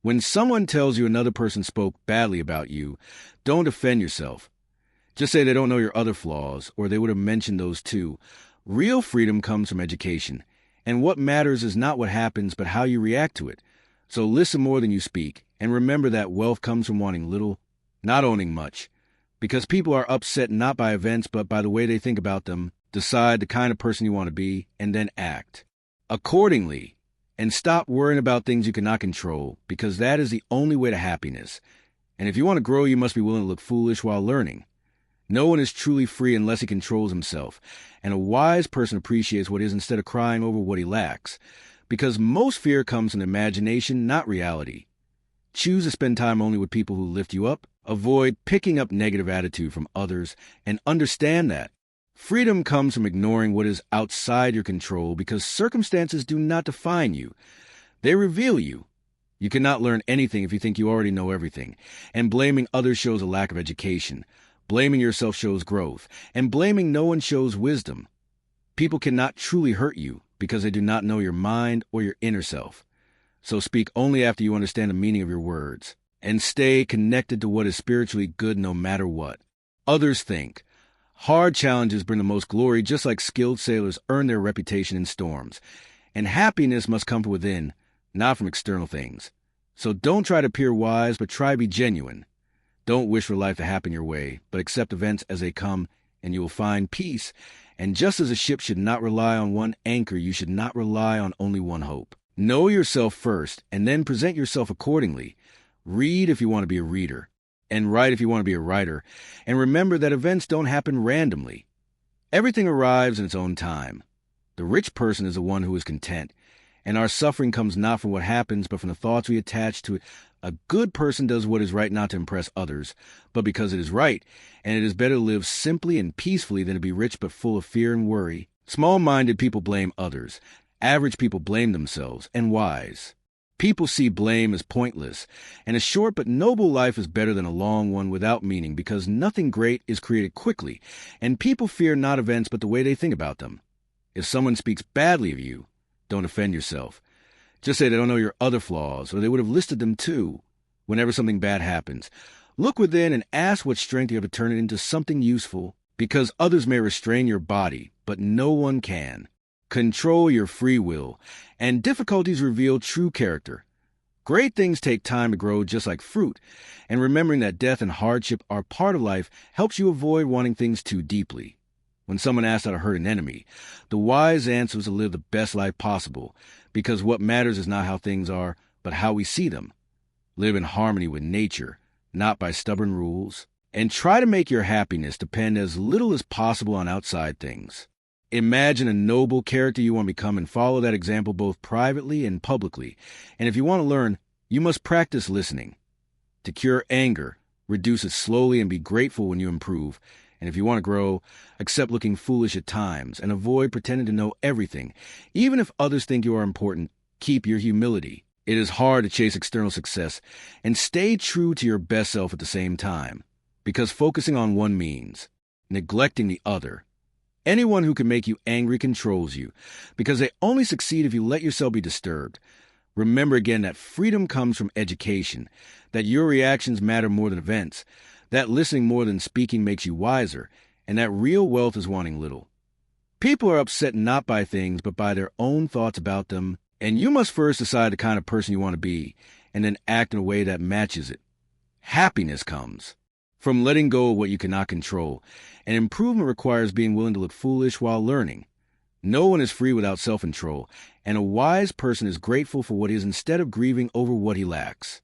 When someone tells you another person spoke badly about you, don't defend yourself. Just say they don't know your other flaws, or they would have mentioned those too. Real freedom comes from education, and what matters is not what happens, but how you react to it. So listen more than you speak, and remember that wealth comes from wanting little, not owning much. Because people are upset not by events, but by the way they think about them. Decide the kind of person you want to be, and then act accordingly. And stop worrying about things you cannot control, because that is the only way to happiness. And if you want to grow, you must be willing to look foolish while learning. No one is truly free unless he controls himself, and a wise person appreciates what is instead of crying over what he lacks, because most fear comes from imagination, not reality. Choose to spend time only with people who lift you up. Avoid picking up negative attitude from others, and understand that freedom comes from ignoring what is outside your control, because circumstances do not define you. They reveal you. You cannot learn anything if you think you already know everything, and blaming others shows a lack of education. Blaming yourself shows growth, and blaming no one shows wisdom. People cannot truly hurt you because they do not know your mind or your inner self. So speak only after you understand the meaning of your words, and stay connected to what is spiritually good no matter what others think. Hard challenges bring the most glory, just like skilled sailors earn their reputation in storms. And happiness must come from within, not from external things. So don't try to appear wise, but try to be genuine. Don't wish for life to happen your way, but accept events as they come, and you will find peace. And just as a ship should not rely on one anchor, you should not rely on only one hope. Know yourself first, and then present yourself accordingly. Read if you want to be a reader, and write if you want to be a writer. And remember that events don't happen randomly. Everything arrives in its own time. The rich person is the one who is content, and our suffering comes not from what happens, but from the thoughts we attach to it. A good person does what is right not to impress others, but because it is right, and it is better to live simply and peacefully than to be rich but full of fear and worry. Small-minded people blame others. Average people blame themselves, and wise people see blame as pointless, and a short but noble life is better than a long one without meaning, because nothing great is created quickly, and people fear not events but the way they think about them. If someone speaks badly of you, don't offend yourself. Just say they don't know your other flaws, or they would have listed them too. Whenever something bad happens, look within and ask what strength you have to turn it into something useful, because others may restrain your body, but no one can. Control your free will, and difficulties reveal true character. Great things take time to grow, just like fruit, and remembering that death and hardship are part of life helps you avoid wanting things too deeply. When someone asks how to hurt an enemy, the wise answer is to live the best life possible, because what matters is not how things are, but how we see them. Live in harmony with nature, not by stubborn rules, and try to make your happiness depend as little as possible on outside things. Imagine a noble character you want to become and follow that example both privately and publicly. And if you want to learn, you must practice listening. To cure anger, reduce it slowly and be grateful when you improve. And if you want to grow, accept looking foolish at times and avoid pretending to know everything. Even if others think you are important, keep your humility. It is hard to chase external success, and stay true to your best self at the same time, because focusing on one means neglecting the other. Anyone who can make you angry controls you, because they only succeed if you let yourself be disturbed. Remember again that freedom comes from education, that your reactions matter more than events, that listening more than speaking makes you wiser, and that real wealth is wanting little. People are upset not by things, but by their own thoughts about them, and you must first decide the kind of person you want to be, and then act in a way that matches it. Happiness comes from letting go of what you cannot control, and improvement requires being willing to look foolish while learning. No one is free without self-control, and a wise person is grateful for what is instead of grieving over what he lacks.